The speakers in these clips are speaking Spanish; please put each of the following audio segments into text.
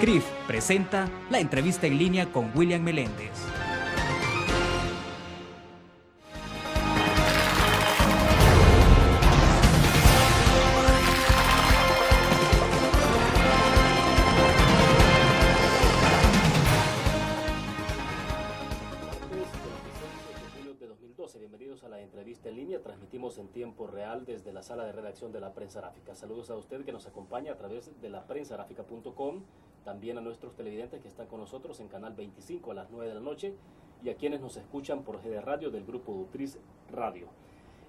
CRIF presenta la entrevista en línea con William Meléndez. Bienvenidos a la entrevista en línea. Transmitimos en tiempo real desde la sala de redacción de la Prensa Gráfica. Saludos a usted que nos acompaña a través de la prensagráfica.com, también a nuestros televidentes que están con nosotros en Canal 25 a las 9 de la noche y a quienes nos escuchan por GD Radio del grupo Dutriz Radio.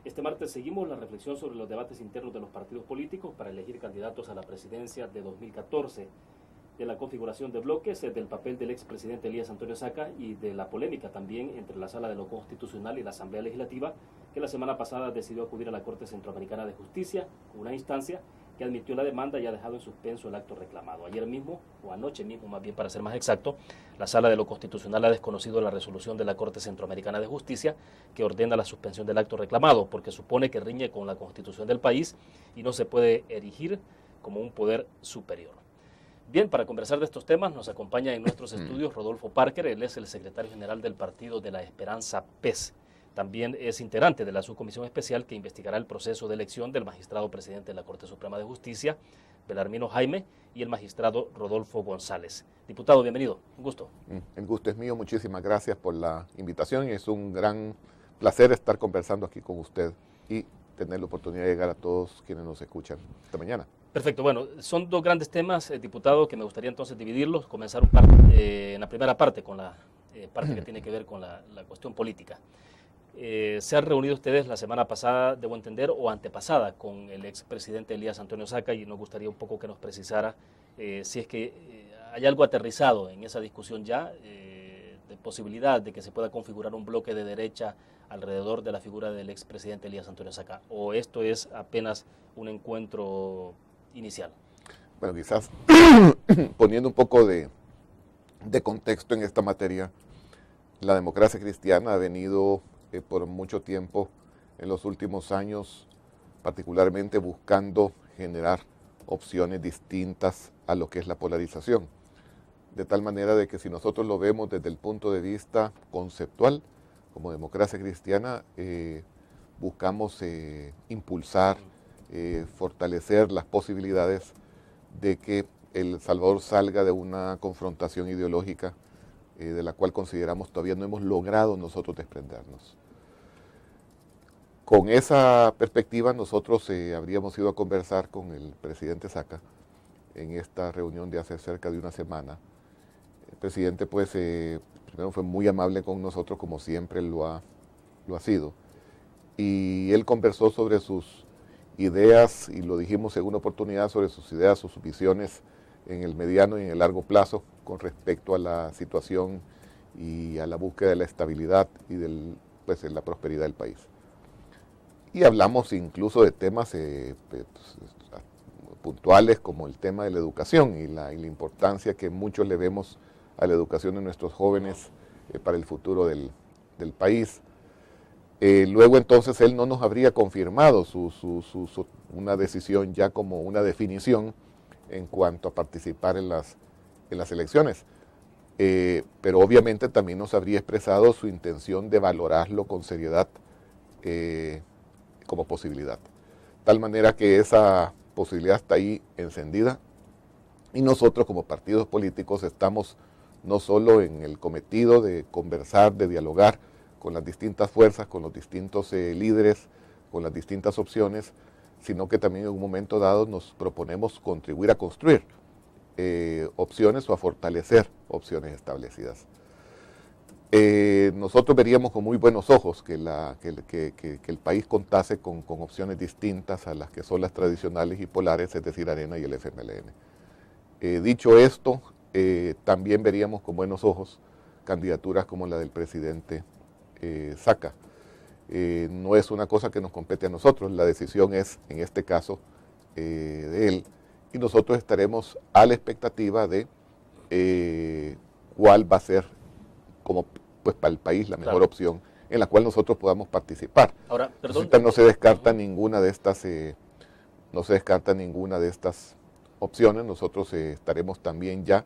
Este martes seguimos la reflexión sobre los debates internos de los partidos políticos para elegir candidatos a la presidencia de 2014. De la configuración de bloques, del papel del expresidente Elías Antonio Saca y de la polémica también entre la Sala de lo Constitucional y la Asamblea Legislativa, que la semana pasada decidió acudir a la Corte Centroamericana de Justicia, una instancia que admitió la demanda y ha dejado en suspenso el acto reclamado. Ayer mismo, o anoche mismo más bien para ser más exacto, la Sala de lo Constitucional ha desconocido la resolución de la Corte Centroamericana de Justicia que ordena la suspensión del acto reclamado porque supone que riñe con la Constitución del país y no se puede erigir como un poder superior. Bien, para conversar de estos temas nos acompaña en nuestros estudios Rodolfo Parker. Él es el secretario general del Partido de la Esperanza PES. También es integrante de la subcomisión especial que investigará el proceso de elección del magistrado presidente de la Corte Suprema de Justicia, Belarmino Jaime, y el magistrado Rodolfo González. Diputado, bienvenido. Un gusto. El gusto es mío. Muchísimas gracias por la invitación y es un gran placer estar conversando aquí con usted y tener la oportunidad de llegar a todos quienes nos escuchan esta mañana. Perfecto, bueno, son dos grandes temas, diputado, que me gustaría entonces dividirlos, comenzar en la primera parte con la parte que tiene que ver con la cuestión política. ¿Se han reunido ustedes la semana pasada, debo entender, o antepasada con el expresidente Elías Antonio Saca? Y nos gustaría un poco que nos precisara si es que hay algo aterrizado en esa discusión ya, de posibilidad de que se pueda configurar un bloque de derecha alrededor de la figura del expresidente Elías Antonio Saca, o esto es apenas un encuentro inicial. Bueno, quizás poniendo un poco de contexto en esta materia, la democracia cristiana ha venido por mucho tiempo en los últimos años particularmente buscando generar opciones distintas a lo que es la polarización, de tal manera de que si nosotros lo vemos desde el punto de vista conceptual, como democracia cristiana, buscamos impulsar, fortalecer las posibilidades de que El Salvador salga de una confrontación ideológica de la cual consideramos todavía no hemos logrado nosotros desprendernos. Con esa perspectiva nosotros habríamos ido a conversar con el presidente Saca en esta reunión de hace cerca de una semana. El presidente pues primero fue muy amable con nosotros como siempre lo ha sido, y él conversó sobre sus ideas, y lo dijimos en una oportunidad, sobre sus ideas o sus visiones en el mediano y en el largo plazo con respecto a la situación y a la búsqueda de la estabilidad y de la prosperidad del país. Y hablamos incluso de temas puntuales como el tema de la educación y la importancia que muchos le vemos a la educación de nuestros jóvenes para el futuro del país. Luego entonces él no nos habría confirmado una decisión ya como una definición en cuanto a participar en las elecciones, pero obviamente también nos habría expresado su intención de valorarlo con seriedad como posibilidad, tal manera que esa posibilidad está ahí encendida y nosotros como partidos políticos estamos no solo en el cometido de conversar, de dialogar con las distintas fuerzas, con los distintos líderes, con las distintas opciones, sino que también en un momento dado nos proponemos contribuir a construir opciones o a fortalecer opciones establecidas. Nosotros veríamos con muy buenos ojos que el país contase con opciones distintas a las que son las tradicionales y polares, es decir, Arena y el FMLN. Dicho esto, también veríamos con buenos ojos candidaturas como la del presidente Saca. No es una cosa que nos compete a nosotros, la decisión es, en este caso, de él, y nosotros estaremos a la expectativa de cuál va a ser, como pues para el país, la mejor opción en la cual nosotros podamos participar. Ahora, perdón. No se descarta ninguna de estas opciones. Nosotros estaremos también ya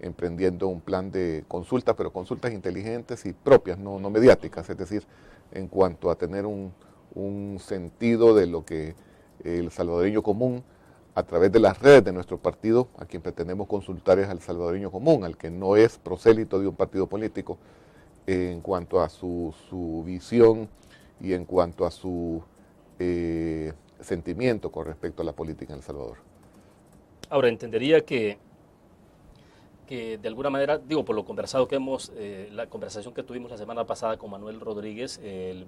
emprendiendo un plan de consultas, pero consultas inteligentes y propias, no mediáticas, es decir, en cuanto a tener un sentido de lo que el salvadoreño común, a través de las redes de nuestro partido, a quien pretendemos consultar es al salvadoreño común, al que no es prosélito de un partido político, en cuanto a su visión y en cuanto a su sentimiento con respecto a la política en El Salvador. Ahora, entendería que de alguna manera, digo, por lo conversado que la conversación que tuvimos la semana pasada con Manuel Rodríguez, el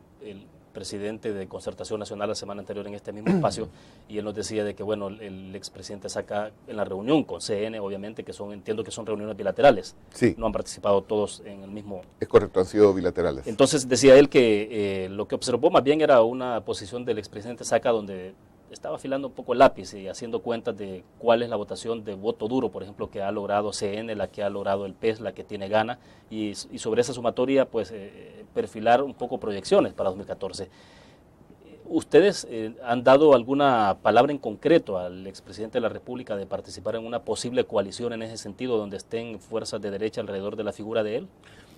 presidente de Concertación Nacional la semana anterior en este mismo espacio, y él nos decía de que, bueno, el expresidente saca en la reunión con CN, obviamente, que entiendo que son reuniones bilaterales. Sí. No han participado todos en el mismo. Es correcto, han sido bilaterales. Entonces decía él que lo que observó más bien era una posición del expresidente Saca donde estaba afilando un poco el lápiz y haciendo cuentas de cuál es la votación de voto duro, por ejemplo, que ha logrado CN, la que ha logrado el PES, la que tiene Gana, y sobre esa sumatoria, pues, perfilar un poco proyecciones para 2014. ¿Ustedes han dado alguna palabra en concreto al expresidente de la República de participar en una posible coalición en ese sentido, donde estén fuerzas de derecha alrededor de la figura de él?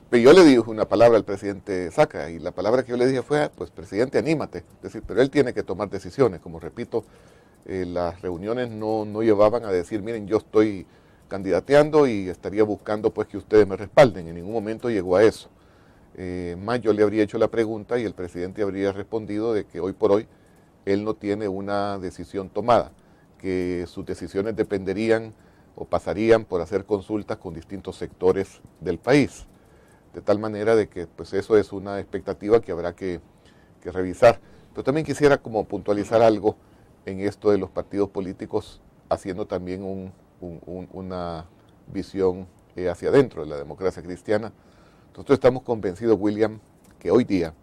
Pero yo le dije una palabra al presidente Saca, y la palabra que yo le dije fue, pues, presidente, anímate. Es decir, pero él tiene que tomar decisiones. Como repito, las reuniones no llevaban a decir, miren, yo estoy candidateando y estaría buscando pues que ustedes me respalden. En ningún momento llegó a eso. Más yo le habría hecho la pregunta y el presidente habría respondido de que hoy por hoy él no tiene una decisión tomada, que sus decisiones dependerían o pasarían por hacer consultas con distintos sectores del país. De tal manera de que pues eso es una expectativa que habrá que revisar. Pero también quisiera como puntualizar algo en esto de los partidos políticos, haciendo también una visión hacia adentro de la democracia cristiana. Nosotros estamos convencidos, William, que hoy día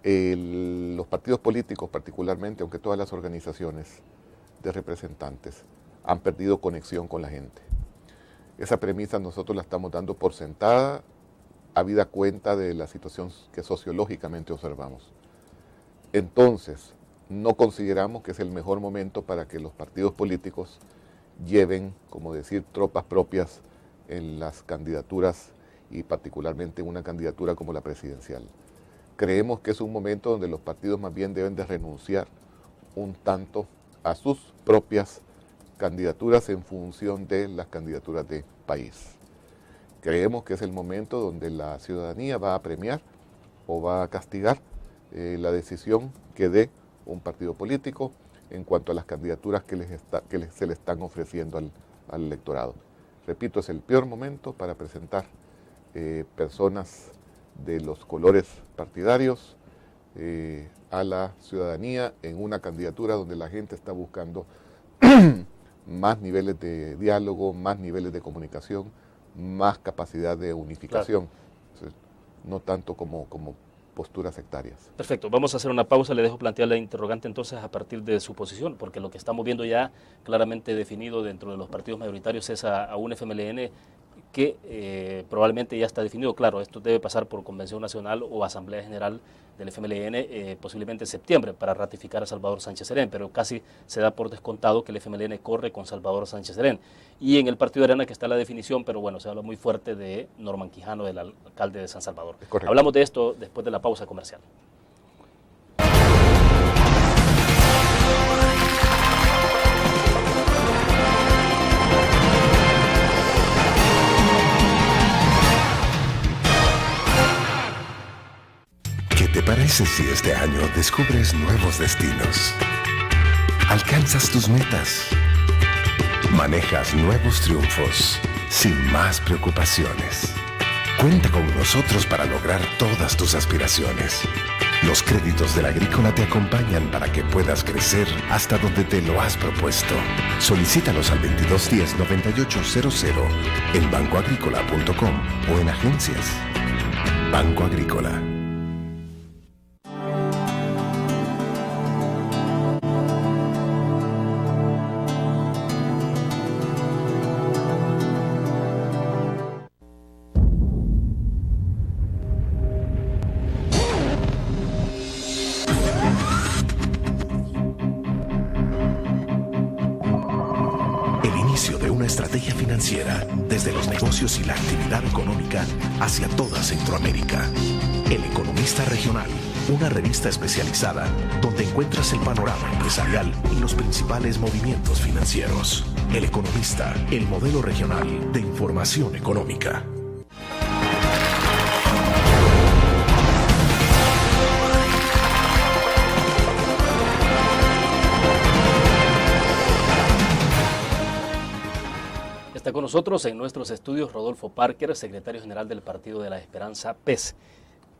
los partidos políticos particularmente, aunque todas las organizaciones de representantes, han perdido conexión con la gente. Esa premisa nosotros la estamos dando por sentada, habida cuenta de la situación que sociológicamente observamos. Entonces, no consideramos que es el mejor momento para que los partidos políticos lleven, como decir, tropas propias en las candidaturas y particularmente en una candidatura como la presidencial. Creemos que es un momento donde los partidos más bien deben de renunciar un tanto a sus propias candidaturas en función de las candidaturas de país. Creemos que es el momento donde la ciudadanía va a premiar o va a castigar la decisión que dé un partido político en cuanto a las candidaturas que se le están ofreciendo al electorado. Repito, es el peor momento para presentar personas de los colores partidarios a la ciudadanía en una candidatura donde la gente está buscando más niveles de diálogo, más niveles de comunicación, más capacidad de unificación, claro. No tanto como posturas sectarias. Perfecto, vamos a hacer una pausa, le dejo plantear la interrogante entonces a partir de su posición, porque lo que estamos viendo ya claramente definido dentro de los partidos mayoritarios es a un FMLN que probablemente ya está definido. Claro, esto debe pasar por Convención Nacional o Asamblea General del FMLN posiblemente en septiembre para ratificar a Salvador Sánchez Serén, pero casi se da por descontado que el FMLN corre con Salvador Sánchez Serén. Y en el partido de Arena que está la definición, pero bueno, se habla muy fuerte de Norman Quijano, del alcalde de San Salvador. Hablamos de esto después de la pausa comercial. ¿Qué te parece si este año descubres nuevos destinos? Alcanzas tus metas. Manejas nuevos triunfos sin más preocupaciones. Cuenta con nosotros para lograr todas tus aspiraciones. Los créditos de la Agrícola te acompañan para que puedas crecer hasta donde te lo has propuesto. Solicítalos al 2210-9800 en bancoagrícola.com o en agencias. Banco Agrícola. una estrategia financiera desde los negocios y la actividad económica hacia toda Centroamérica. El Economista Regional, una revista especializada donde encuentras el panorama empresarial y los principales movimientos financieros. El Economista, el modelo regional de información económica. Está con nosotros en nuestros estudios Rodolfo Parker, secretario general del Partido de la Esperanza, PES.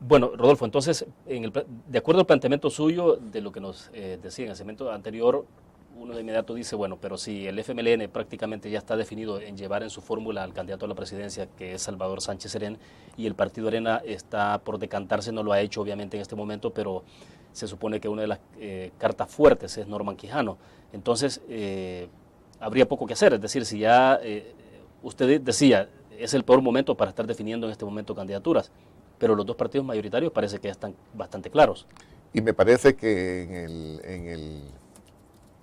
Bueno, Rodolfo, entonces, de acuerdo al planteamiento suyo, de lo que nos decía en el segmento anterior, uno de inmediato dice, bueno, pero si el FMLN prácticamente ya está definido en llevar en su fórmula al candidato a la presidencia, que es Salvador Sánchez Serén, y el Partido Arena está por decantarse, no lo ha hecho obviamente en este momento, pero se supone que una de las cartas fuertes es Norman Quijano. Entonces, habría poco que hacer, es decir, si ya usted decía, es el peor momento para estar definiendo en este momento candidaturas, pero los dos partidos mayoritarios parece que ya están bastante claros. Y me parece que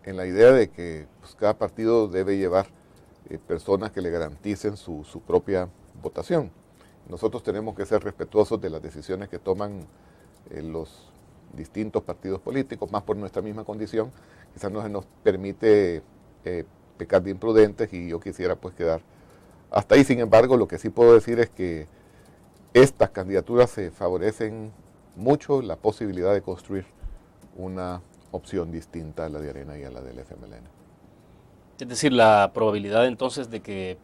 en la idea de que pues, cada partido debe llevar personas que le garanticen su propia votación. Nosotros tenemos que ser respetuosos de las decisiones que toman los distintos partidos políticos, más por nuestra misma condición, quizás no se nos permite pecar de imprudentes y yo quisiera pues quedar hasta ahí. Sin embargo, lo que sí puedo decir es que estas candidaturas se favorecen mucho la posibilidad de construir una opción distinta a la de Arena y a la del FMLN. Es decir, la probabilidad entonces de que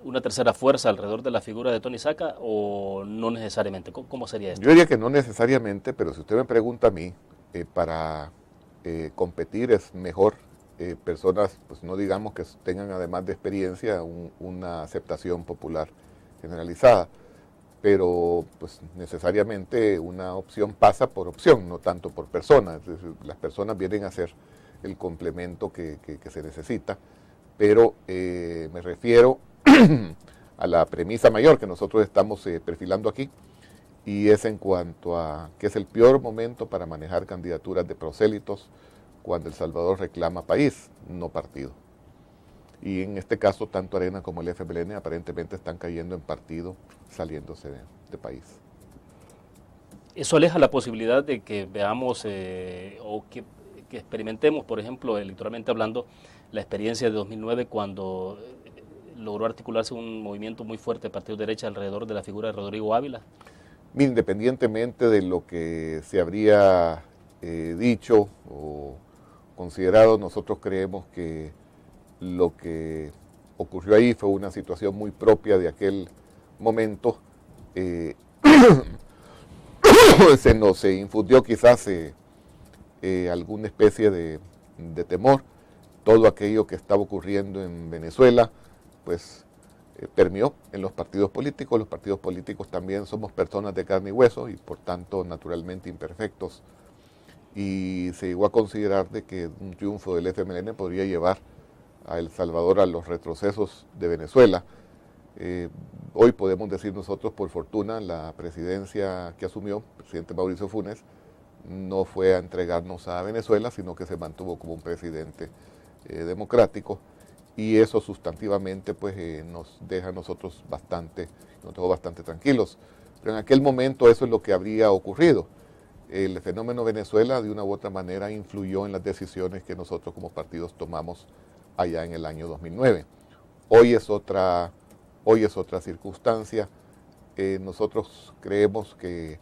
una tercera fuerza alrededor de la figura de Tony Saca, o no necesariamente, ¿cómo sería esto? Yo diría que no necesariamente, pero si usted me pregunta a mí, para competir es mejor personas, pues no digamos que tengan además de experiencia una aceptación popular generalizada, pero pues necesariamente una opción pasa por opción, no tanto por persona. Es decir, las personas vienen a ser el complemento que se necesita, pero me refiero a la premisa mayor que nosotros estamos perfilando aquí, y es en cuanto a que es el peor momento para manejar candidaturas de prosélitos cuando El Salvador reclama país, no partido. Y en este caso, tanto Arena como el FMLN aparentemente están cayendo en partido, saliéndose de país. ¿Eso aleja la posibilidad de que veamos o que experimentemos, por ejemplo, electoralmente hablando, la experiencia de 2009 cuando logró articularse un movimiento muy fuerte de partido de derecha alrededor de la figura de Rodrigo Ávila? Independientemente de lo que se habría dicho o considerado, nosotros creemos que lo que ocurrió ahí fue una situación muy propia de aquel momento. Se nos infundió quizás alguna especie de temor. Todo aquello que estaba ocurriendo en Venezuela, pues permeó en los partidos políticos. Los partidos políticos también somos personas de carne y hueso y por tanto naturalmente imperfectos. Y se llegó a considerar de que un triunfo del FMLN podría llevar a El Salvador a los retrocesos de Venezuela. Hoy podemos decir nosotros, por fortuna, la presidencia que asumió, el presidente Mauricio Funes, no fue a entregarnos a Venezuela, sino que se mantuvo como un presidente democrático, y eso sustantivamente pues nos deja a nosotros nos dejó bastante tranquilos. Pero en aquel momento eso es lo que habría ocurrido. El fenómeno Venezuela de una u otra manera influyó en las decisiones que nosotros como partidos tomamos allá en el año 2009. Hoy es otra circunstancia. Nosotros creemos que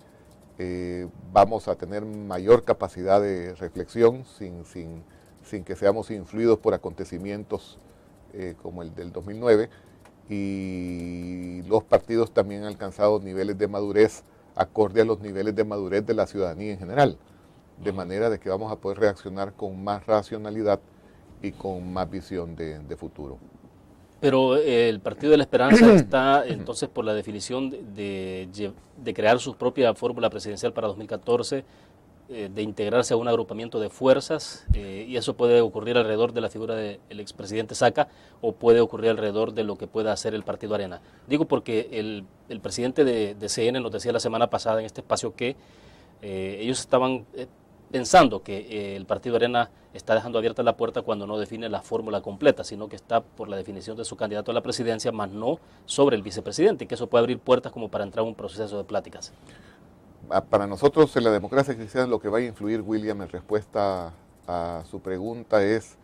vamos a tener mayor capacidad de reflexión sin que seamos influidos por acontecimientos como el del 2009, y los partidos también han alcanzado niveles de madurez acorde a los niveles de madurez de la ciudadanía en general, de manera de que vamos a poder reaccionar con más racionalidad y con más visión de futuro. Pero el Partido de la Esperanza está entonces por la definición de crear su propia fórmula presidencial para 2014, de integrarse a un agrupamiento de fuerzas, y eso puede ocurrir alrededor de la figura del expresidente Saca, o puede ocurrir alrededor de lo que pueda hacer el Partido Arena. Digo porque el presidente de CN nos decía la semana pasada en este espacio que ellos estaban pensando que el partido Arena está dejando abierta la puerta cuando no define la fórmula completa, sino que está por la definición de su candidato a la presidencia, más no sobre el vicepresidente, y que eso puede abrir puertas como para entrar en un proceso de pláticas. Para nosotros en la democracia cristiana lo que va a influir, William, en respuesta a su pregunta es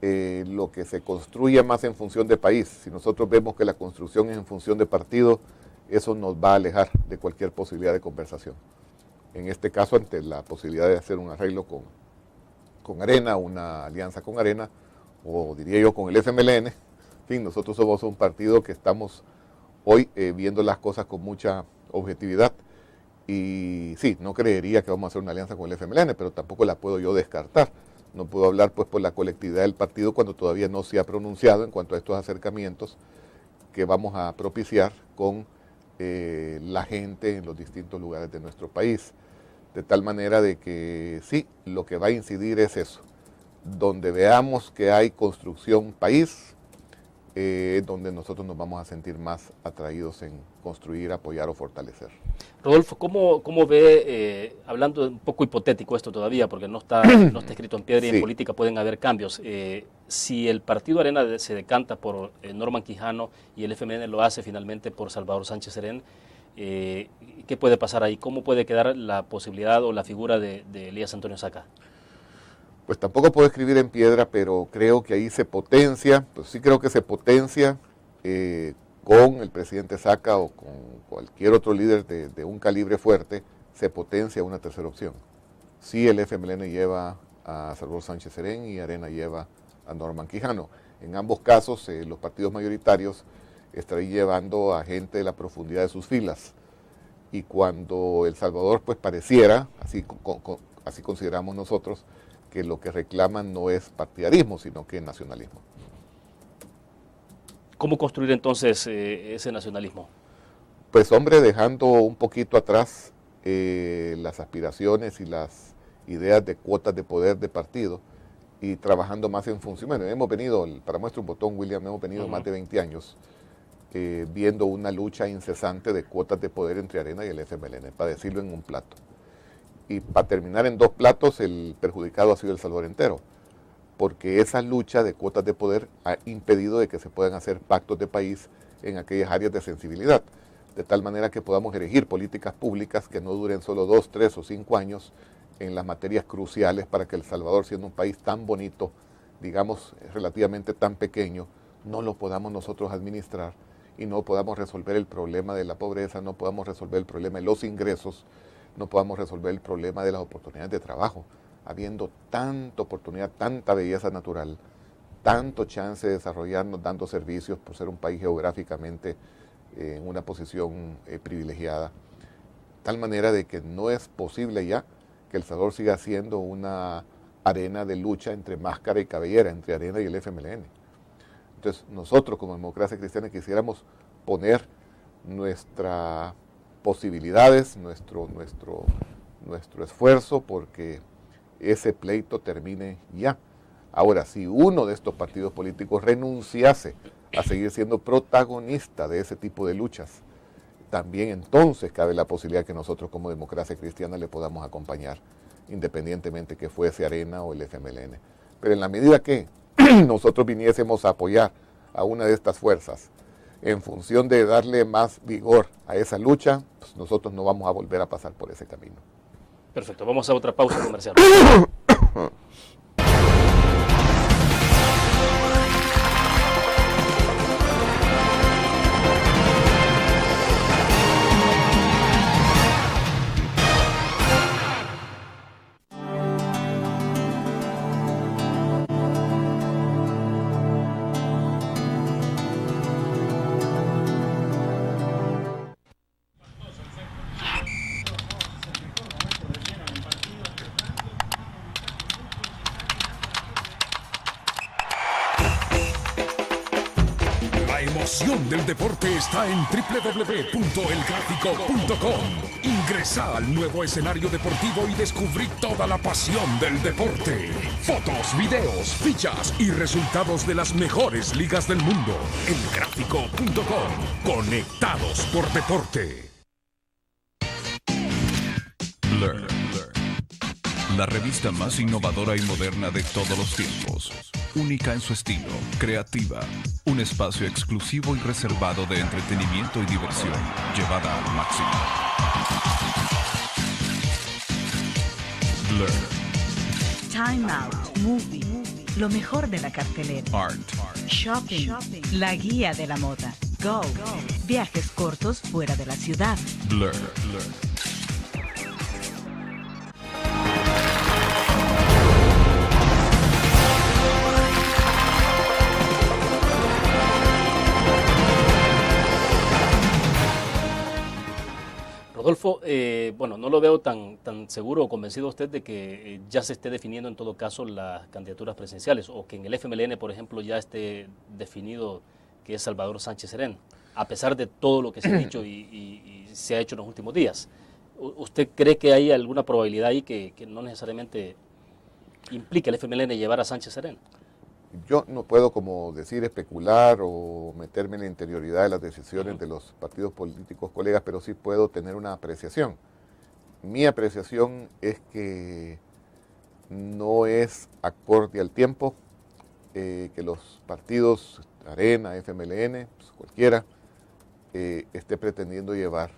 lo que se construya más en función de país. Si nosotros vemos que la construcción es en función de partido, eso nos va a alejar de cualquier posibilidad de conversación. En este caso, ante la posibilidad de hacer un arreglo con Arena, una alianza con Arena, o diría yo con el FMLN, en fin, nosotros somos un partido que estamos hoy viendo las cosas con mucha objetividad. Y sí, no creería que vamos a hacer una alianza con el FMLN, pero tampoco la puedo yo descartar. No puedo hablar pues por la colectividad del partido cuando todavía no se ha pronunciado en cuanto a estos acercamientos que vamos a propiciar con la gente en los distintos lugares de nuestro país. De tal manera de que sí, lo que va a incidir es eso. Donde veamos que hay construcción país, donde nosotros nos vamos a sentir más atraídos en construir, apoyar o fortalecer. Rodolfo, ¿cómo ve, hablando un poco hipotético esto todavía, porque no está escrito en piedra y sí. en política pueden haber cambios, si el partido Arena se decanta por Norman Quijano y el FMLN lo hace finalmente por Salvador Sánchez Serén, ¿qué puede pasar ahí? ¿Cómo puede quedar la posibilidad o la figura de Elías Antonio Saca? Pues tampoco puedo escribir en piedra, pero creo que ahí se potencia, pues sí creo que se potencia con el presidente Saca o con cualquier otro líder de un calibre fuerte, se potencia una tercera opción. Sí, el FMLN lleva a Salvador Sánchez Serén y Arena lleva a Norman Quijano. En ambos casos, los partidos mayoritarios estarán llevando a gente de la profundidad de sus filas. Y cuando El Salvador pues pareciera, así consideramos nosotros, que lo que reclaman no es partidarismo, sino que es nacionalismo. ¿Cómo construir entonces ese nacionalismo? Pues hombre, dejando un poquito atrás las aspiraciones y las ideas de cuotas de poder de partido y trabajando más en función. Bueno, hemos venido, para muestra un botón, William, hemos venido más de 20 años viendo una lucha incesante de cuotas de poder entre Arena y el FMLN, para decirlo en un plato. Y para terminar en dos platos, el perjudicado ha sido El Salvador entero, porque esa lucha de cuotas de poder ha impedido de que se puedan hacer pactos de país en aquellas áreas de sensibilidad, de tal manera que podamos erigir políticas públicas que no duren solo 2, 3 o 5 años en las materias cruciales para que El Salvador, siendo un país tan bonito, digamos relativamente tan pequeño, no lo podamos nosotros administrar y no podamos resolver el problema de la pobreza, no podamos resolver el problema de los ingresos, no podamos resolver el problema de las oportunidades de trabajo, habiendo tanta oportunidad, tanta belleza natural, tanto chance de desarrollarnos dando servicios por ser un país geográficamente en una posición privilegiada, tal manera de que no es posible ya que El Salvador siga siendo una arena de lucha entre máscara y cabellera, entre Arena y el FMLN. Entonces nosotros como Democracia Cristiana quisiéramos poner nuestras posibilidades, nuestro esfuerzo porque ese pleito termine ya. Ahora, si uno de estos partidos políticos renunciase a seguir siendo protagonista de ese tipo de luchas, también entonces cabe la posibilidad que nosotros como Democracia Cristiana le podamos acompañar, independientemente que fuese Arena o el FMLN. Pero en la medida que nosotros viniésemos a apoyar a una de estas fuerzas en función de darle más vigor a esa lucha, pues nosotros no vamos a volver a pasar por ese camino. Perfecto, vamos a otra pausa comercial. La emoción del deporte está en www.elgráfico.com. Ingresa al nuevo escenario deportivo y descubrí toda la pasión del deporte. Fotos, videos, fichas y resultados de las mejores ligas del mundo. Elgráfico.com. Conectados por deporte. La revista más innovadora y moderna de todos los tiempos. Única en su estilo, creativa. Un espacio exclusivo y reservado de entretenimiento y diversión, llevada al máximo. Blur. Time Out, Movie, lo mejor de la cartelera. Art. Shopping, la guía de la moda. Go, viajes cortos fuera de la ciudad. Blur. Rodolfo, bueno, no lo veo tan seguro o convencido usted de que ya se esté definiendo en todo caso las candidaturas presidenciales o que en el FMLN, por ejemplo, ya esté definido que es Salvador Sánchez Serén, a pesar de todo lo que se ha dicho y se ha hecho en los últimos días. ¿Usted cree que hay alguna probabilidad ahí que no necesariamente implique el FMLN llevar a Sánchez Serén? Yo no puedo, como decir, especular o meterme en la interioridad de las decisiones de los partidos políticos colegas, pero sí puedo tener una apreciación. Mi apreciación es que no es acorde al tiempo que los partidos, Arena, FMLN, pues cualquiera, esté pretendiendo llevar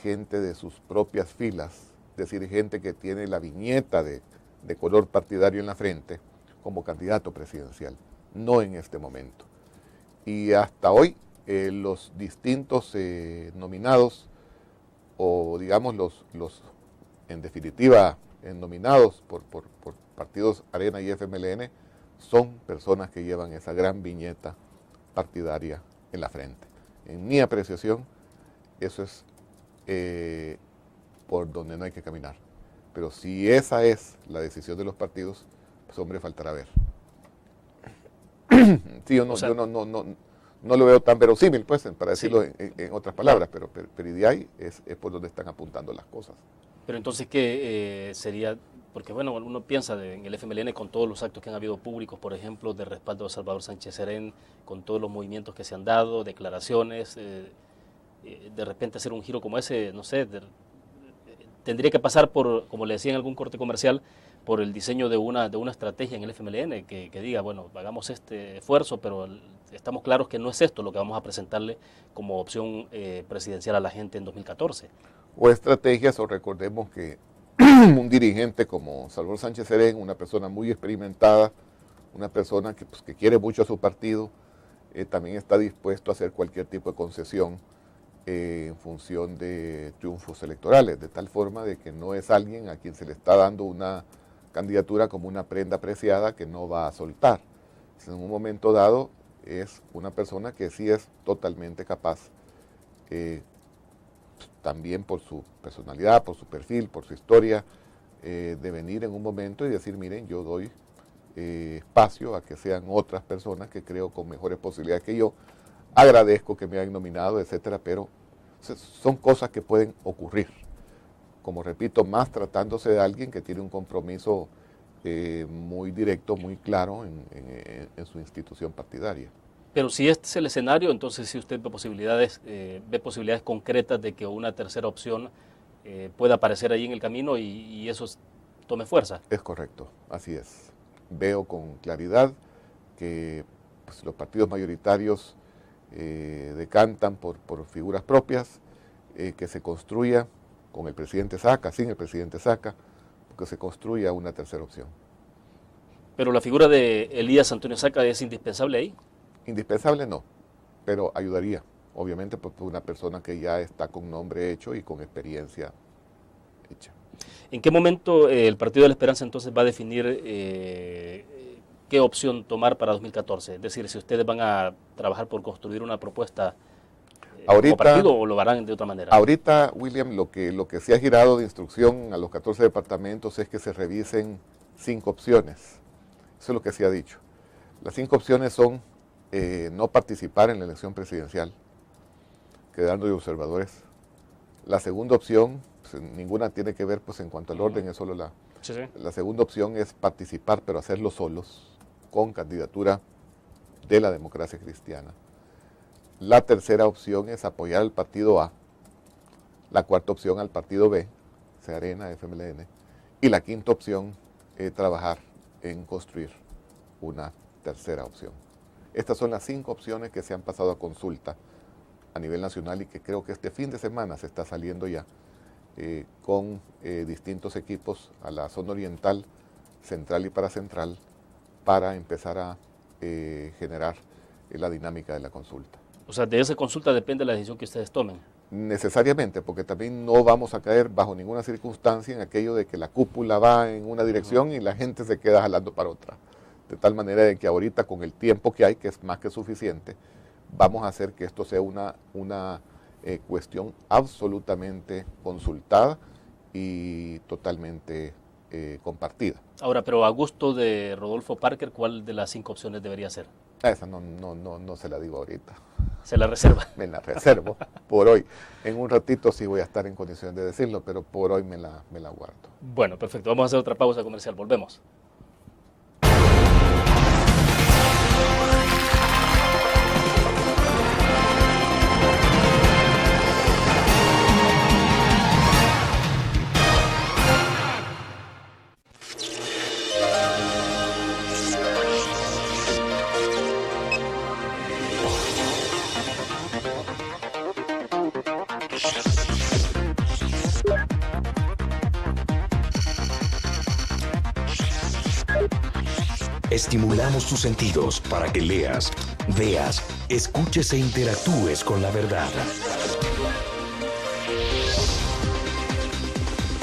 gente de sus propias filas, es decir, gente que tiene la viñeta de color partidario en la frente, como candidato presidencial, no en este momento. Y hasta hoy los distintos nominados, o digamos los en definitiva nominados por partidos Arena y FMLN, son personas que llevan esa gran viñeta partidaria en la frente. En mi apreciación, eso es por donde no hay que caminar. Pero si esa es la decisión de los partidos, pues hombre, faltará ver. Sí, yo no lo veo tan verosímil, pues, para decirlo en otras palabras, pero de ahí es por donde están apuntando las cosas. Pero entonces, ¿qué sería? Porque bueno, uno piensa en el FMLN con todos los actos que han habido públicos, por ejemplo, de respaldo a Salvador Sánchez Serén, con todos los movimientos que se han dado, declaraciones, de repente hacer un giro como ese, no sé, tendría que pasar por, como le decía en algún corte comercial, por el diseño de una estrategia en el FMLN que diga, bueno, hagamos este esfuerzo, pero estamos claros que no es esto lo que vamos a presentarle como opción presidencial a la gente en 2014. O estrategias, o recordemos que un dirigente como Salvador Sánchez Serén, una persona muy experimentada, una persona que quiere mucho a su partido, también está dispuesto a hacer cualquier tipo de concesión en función de triunfos electorales, de tal forma de que no es alguien a quien se le está dando una candidatura como una prenda preciada que no va a soltar. En un momento dado es una persona que sí es totalmente capaz, también por su personalidad, por su perfil, por su historia, de venir en un momento y decir, miren, yo doy espacio a que sean otras personas que creo con mejores posibilidades que yo, agradezco que me hayan nominado, etcétera, pero son cosas que pueden ocurrir. Como repito, más tratándose de alguien que tiene un compromiso muy directo, muy claro en su institución partidaria. Pero si este es el escenario, entonces si usted ve posibilidades concretas de que una tercera opción pueda aparecer ahí en el camino y eso tome fuerza. Es correcto, así es. Veo con claridad que los partidos mayoritarios decantan por figuras propias, que se construya con el presidente Saca, sin el presidente Saca, que se construya una tercera opción. ¿Pero la figura de Elías Antonio Saca es indispensable ahí? Indispensable no, pero ayudaría, obviamente, por una persona que ya está con nombre hecho y con experiencia hecha. ¿En qué momento el Partido de la Esperanza entonces va a definir qué opción tomar para 2014? Es decir, si ustedes van a trabajar por construir una propuesta como partido o lo harán de otra manera. Ahorita, William, lo que se ha girado de instrucción a los 14 departamentos es que se revisen 5 opciones. Eso es lo que se ha dicho. Las 5 opciones son no participar en la elección presidencial, quedando de observadores. La segunda opción, ninguna tiene que ver en cuanto al orden, es solo la segunda opción es participar, pero hacerlo solos, con candidatura de la democracia cristiana. La tercera opción es apoyar al partido A. La cuarta opción al partido B, sea Arena, FMLN. Y la quinta opción, trabajar en construir una tercera opción. Estas son las 5 opciones que se han pasado a consulta a nivel nacional y que creo que este fin de semana se está saliendo ya con distintos equipos a la zona oriental, central y paracentral para empezar a generar la dinámica de la consulta. O sea, de esa consulta depende la decisión que ustedes tomen. Necesariamente, porque también no vamos a caer bajo ninguna circunstancia en aquello de que la cúpula va en una dirección y la gente se queda jalando para otra. De tal manera de que ahorita con el tiempo que hay, que es más que suficiente, vamos a hacer que esto sea una cuestión absolutamente consultada y totalmente compartida. Ahora, pero a gusto de Rodolfo Parker, ¿cuál de las 5 opciones debería ser? Esa no se la digo ahorita. Se la reserva. Me la reservo por hoy. En un ratito sí voy a estar en condiciones de decirlo, pero por hoy me la guardo. Bueno, perfecto. Vamos a hacer otra pausa comercial. Volvemos. Estimulamos tus sentidos para que leas, veas, escuches e interactúes con la verdad.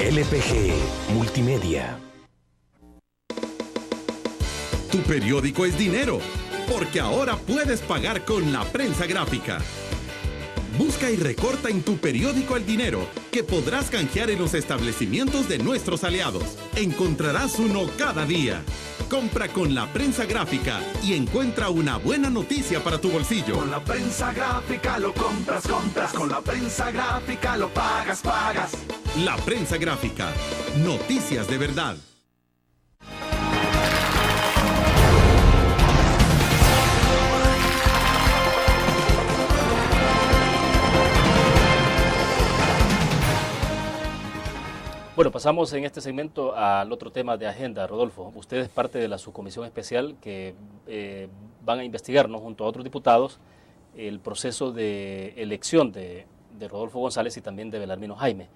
LPG Multimedia. Tu periódico es dinero, porque ahora puedes pagar con la prensa gráfica. Busca y recorta en tu periódico el dinero, que podrás canjear en los establecimientos de nuestros aliados. Encontrarás uno cada día. Compra con la prensa gráfica y encuentra una buena noticia para tu bolsillo. Con la prensa gráfica lo compras. Con la prensa gráfica lo pagas. La prensa gráfica. Noticias de verdad. Bueno, pasamos en este segmento al otro tema de agenda. Rodolfo, usted es parte de la subcomisión especial que van a investigar, ¿no?, junto a otros diputados, el proceso de elección de Rodolfo González y también de Belarmino Jaime.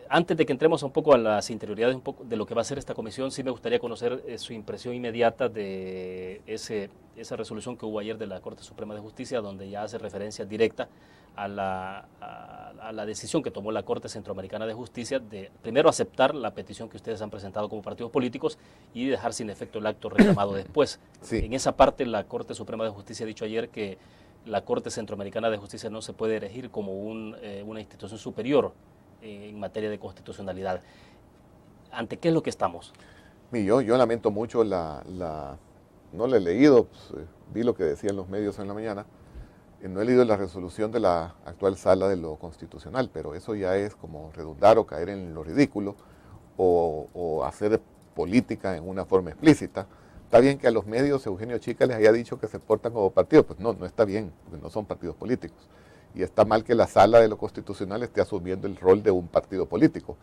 Antes de que entremos un poco a las interioridades de lo que va a ser esta comisión, sí me gustaría conocer su impresión inmediata de esa resolución que hubo ayer de la Corte Suprema de Justicia, donde ya hace referencia directa a la decisión que tomó la Corte Centroamericana de Justicia de primero aceptar la petición que ustedes han presentado como partidos políticos y dejar sin efecto el acto reclamado después. Sí. En esa parte la Corte Suprema de Justicia ha dicho ayer que la Corte Centroamericana de Justicia no se puede erigir como una institución superior en materia de constitucionalidad. ¿Ante qué es lo que estamos? Yo lamento mucho no la he leído, pues, vi lo que decían los medios en la mañana. No he leído la resolución de la actual sala de lo constitucional, pero eso ya es como redundar o caer en lo ridículo o hacer política en una forma explícita. Está bien que a los medios Eugenio Chica les haya dicho que se portan como partidos, pues no está bien, porque no son partidos políticos. Y está mal que la sala de lo constitucional esté asumiendo el rol de un partido político,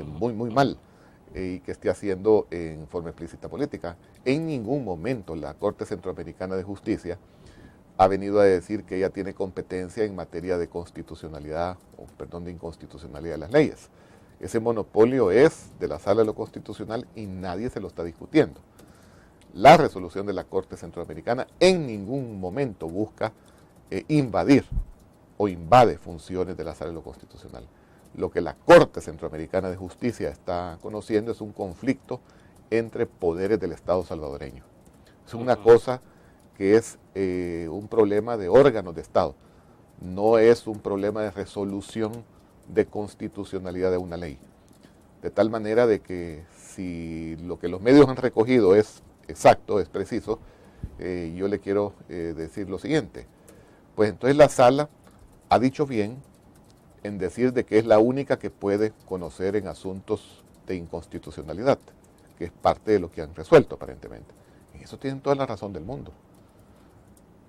muy mal, y que esté haciendo en forma explícita política. En ningún momento la Corte Centroamericana de Justicia ha venido a decir que ella tiene competencia en materia de constitucionalidad, de inconstitucionalidad de las leyes. Ese monopolio es de la Sala de lo Constitucional y nadie se lo está discutiendo. La resolución de la Corte Centroamericana en ningún momento busca invadir o invade funciones de la Sala de lo Constitucional. Lo que la Corte Centroamericana de Justicia está conociendo es un conflicto entre poderes del Estado salvadoreño. Es una cosa que es un problema de órganos de Estado, no es un problema de resolución de constitucionalidad de una ley. De tal manera de que si lo que los medios han recogido es exacto, es preciso, yo le quiero decir lo siguiente. Pues entonces la sala ha dicho bien en decir de que es la única que puede conocer en asuntos de inconstitucionalidad, que es parte de lo que han resuelto aparentemente. En eso tienen toda la razón del mundo.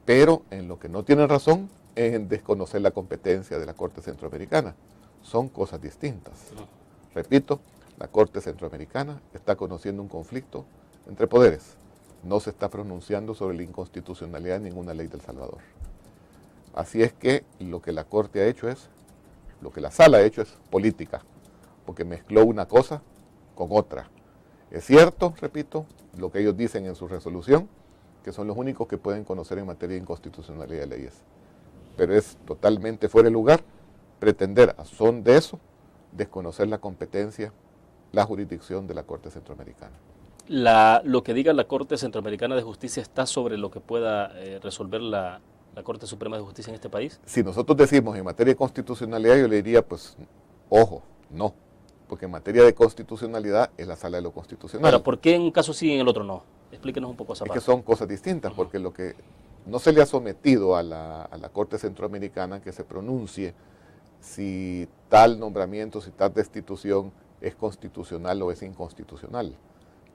Pero en lo que no tienen razón es en desconocer la competencia de la Corte Centroamericana. Son cosas distintas. Repito, La Corte Centroamericana está conociendo un conflicto entre poderes. No se está pronunciando sobre la inconstitucionalidad de ninguna ley del Salvador. Así es que lo que la Corte ha hecho es, lo que la Sala ha hecho es política, porque mezcló una cosa con otra. Es cierto, repito, lo que ellos dicen en su resolución, que son los únicos que pueden conocer en materia de inconstitucionalidad de leyes. Pero es totalmente fuera de lugar pretender, a son de eso, desconocer la competencia, la jurisdicción de la Corte Centroamericana. Lo que diga la Corte Centroamericana de Justicia está sobre lo que pueda resolver la Corte Suprema de Justicia en este país. Si nosotros decimos en materia de constitucionalidad, yo le diría, pues, ojo, no, porque en materia de constitucionalidad es la Sala de lo Constitucional. Ahora, ¿por qué en un caso sí y en el otro no? Explíquenos un poco esa parte. Es que son cosas distintas, porque lo que no se le ha sometido a la Corte Centroamericana que se pronuncie si tal nombramiento, si tal destitución es constitucional o es inconstitucional.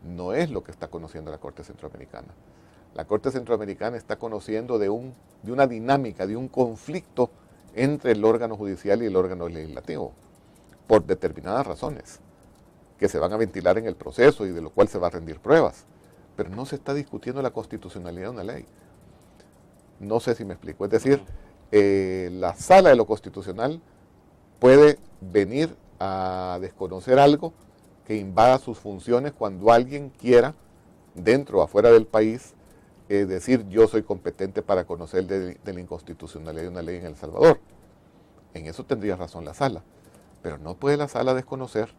No es lo que está conociendo la Corte Centroamericana. La Corte Centroamericana está conociendo de una dinámica, de un conflicto entre el órgano judicial y el órgano legislativo, por determinadas razones, que se van a ventilar en el proceso y de lo cual se va a rendir pruebas. Pero no se está discutiendo la constitucionalidad de una ley. No sé si me explico. Es decir, la Sala de lo Constitucional puede venir a desconocer algo que invada sus funciones cuando alguien quiera, dentro o afuera del país, decir yo soy competente para conocer de la inconstitucionalidad de una ley en El Salvador. En eso tendría razón la Sala. Pero no puede la Sala desconocer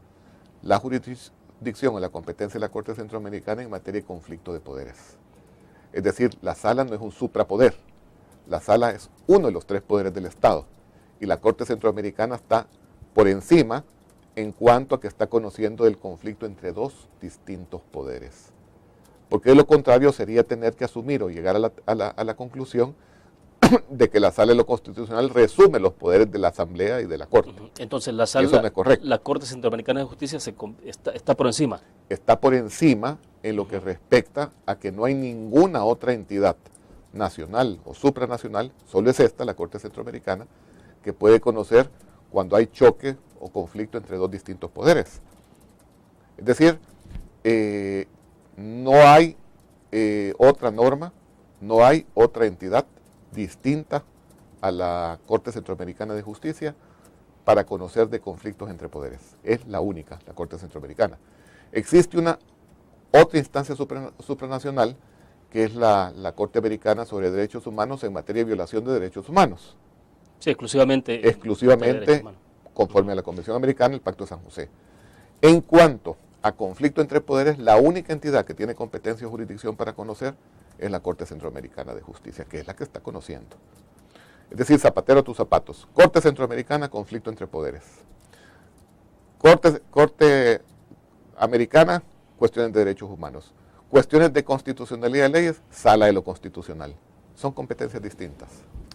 la jurisdicción o la competencia de la Corte Centroamericana en materia de conflicto de poderes. Es decir, la Sala no es un suprapoder. La Sala es uno de los tres poderes del Estado. Y la Corte Centroamericana está por encima en cuanto a que está conociendo el conflicto entre dos distintos poderes. Porque de lo contrario sería tener que asumir o llegar a la conclusión de que la Sala de lo Constitucional resume los poderes de la Asamblea y de la Corte. Entonces la Sala, eso no es correcto. La Corte Centroamericana de Justicia está por encima. Está por encima en lo que respecta a que no hay ninguna otra entidad nacional o supranacional, solo es esta, la Corte Centroamericana, que puede conocer cuando hay choque o conflicto entre dos distintos poderes. Es decir, no hay otra norma, no hay otra entidad distinta a la Corte Centroamericana de Justicia para conocer de conflictos entre poderes. Es la única, la Corte Centroamericana. Existe una otra instancia supranacional que es la Corte Americana sobre Derechos Humanos en materia de violación de derechos humanos. Sí, exclusivamente conforme a la Convención Americana, el Pacto de San José. En cuanto a conflicto entre poderes, la única entidad que tiene competencia o jurisdicción para conocer es la Corte Centroamericana de Justicia, que es la que está conociendo. Es decir, zapatero a tus zapatos. Corte Centroamericana, conflicto entre poderes. Corte Americana, cuestiones de derechos humanos. Cuestiones de constitucionalidad de leyes, Sala de lo Constitucional. Son competencias distintas.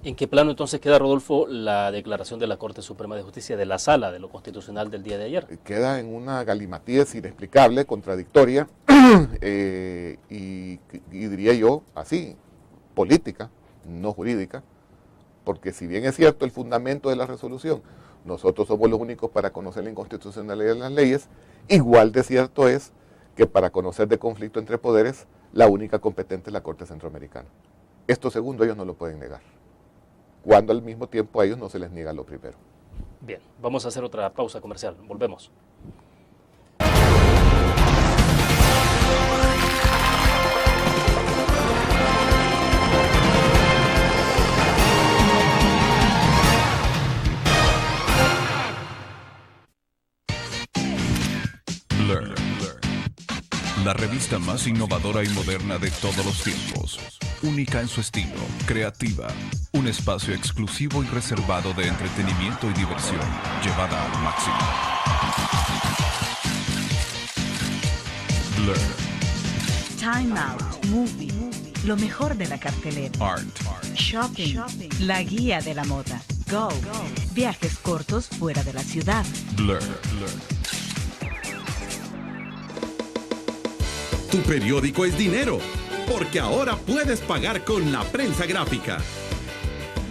¿En qué plano entonces queda, Rodolfo, la declaración de la Corte Suprema de Justicia de la Sala de lo Constitucional del día de ayer? Queda en una galimatías inexplicable, contradictoria, y diría yo así, política, no jurídica, porque si bien es cierto el fundamento de la resolución, nosotros somos los únicos para conocer la inconstitucionalidad de las leyes, igual de cierto es que para conocer de conflicto entre poderes, la única competente es la Corte Centroamericana. Esto segundo ellos no lo pueden negar, cuando al mismo tiempo a ellos no se les niega lo primero. Bien, vamos a hacer otra pausa comercial, volvemos. Blur, la revista más innovadora y moderna de todos los tiempos. Única en su estilo, creativa, un espacio exclusivo y reservado de entretenimiento y diversión, llevada al máximo. Blur. Time Out, Movie, lo mejor de la cartelera. Art. Shopping, la guía de la moda. Go, viajes cortos fuera de la ciudad. Blur. Tu periódico es dinero, porque ahora puedes pagar con la prensa gráfica.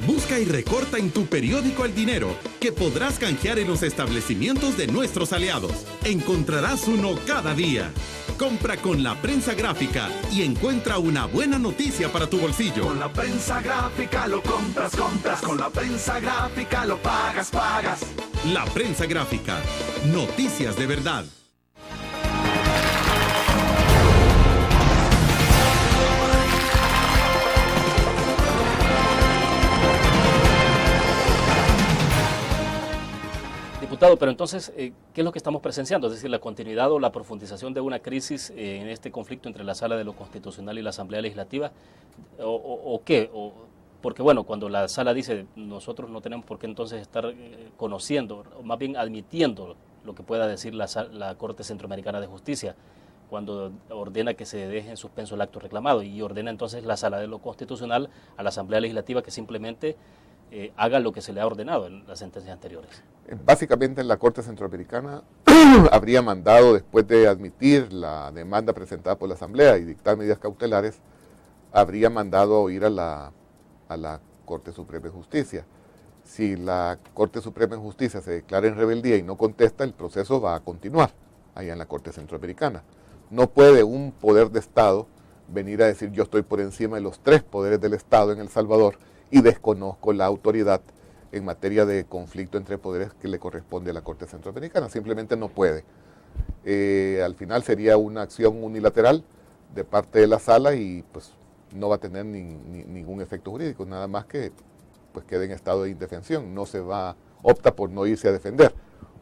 Busca y recorta en tu periódico El Dinero, que podrás canjear en los establecimientos de nuestros aliados. Encontrarás uno cada día. Compra con la prensa gráfica y encuentra una buena noticia para tu bolsillo. Con la prensa gráfica lo compras. Con la prensa gráfica lo pagas. La prensa gráfica. Noticias de verdad. Diputado, pero entonces, ¿qué es lo que estamos presenciando? Es decir, la continuidad o la profundización de una crisis en este conflicto entre la Sala de lo Constitucional y la Asamblea Legislativa, ¿o qué? Porque bueno, cuando la Sala dice nosotros no tenemos por qué entonces estar conociendo, o más bien admitiendo lo que pueda decir la Corte Centroamericana de Justicia, cuando ordena que se deje en suspenso el acto reclamado y ordena entonces la Sala de lo Constitucional a la Asamblea Legislativa que simplemente haga lo que se le ha ordenado en las sentencias anteriores. Básicamente la Corte Centroamericana habría mandado, después de admitir la demanda presentada por la Asamblea y dictar medidas cautelares, habría mandado a oír a la Corte Suprema de Justicia. Si la Corte Suprema de Justicia se declara en rebeldía y no contesta, el proceso va a continuar allá en la Corte Centroamericana. No puede un poder de Estado venir a decir yo estoy por encima de los 3 poderes del Estado en El Salvador y desconozco la autoridad en materia de conflicto entre poderes que le corresponde a la Corte Centroamericana. Simplemente no puede. Al final sería una acción unilateral de parte de la Sala y pues no va a tener ningún efecto jurídico, nada más que pues quede en estado de indefensión. No se va, opta por no irse a defender,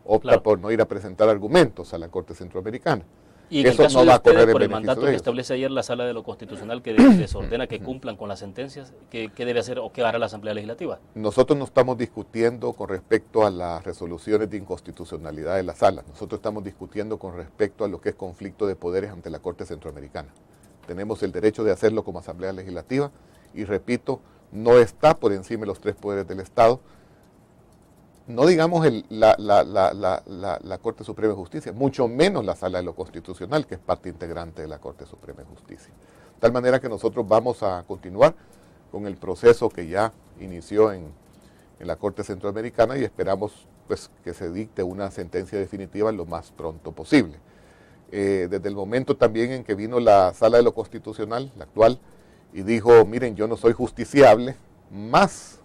opta por no ir a presentar argumentos a la Corte Centroamericana. Y en eso el caso no de va a correr ustedes, en por el beneficio mandato de que ellos. establece ayer la Sala de lo Constitucional que les ordena que cumplan con las sentencias, ¿qué debe hacer o qué hará la Asamblea Legislativa? Nosotros no estamos discutiendo con respecto a las resoluciones de inconstitucionalidad de la Sala. Nosotros estamos discutiendo con respecto a lo que es conflicto de poderes ante la Corte Centroamericana. Tenemos el derecho de hacerlo como Asamblea Legislativa y, repito, no está por encima de los 3 poderes del Estado. No digamos la Corte Suprema de Justicia, mucho menos la Sala de lo Constitucional, que es parte integrante de la Corte Suprema de Justicia. De tal manera que nosotros vamos a continuar con el proceso que ya inició en la Corte Centroamericana y esperamos pues, que se dicte una sentencia definitiva lo más pronto posible. Desde el momento también en que vino la Sala de lo Constitucional, la actual, y dijo, miren, yo no soy justiciable, más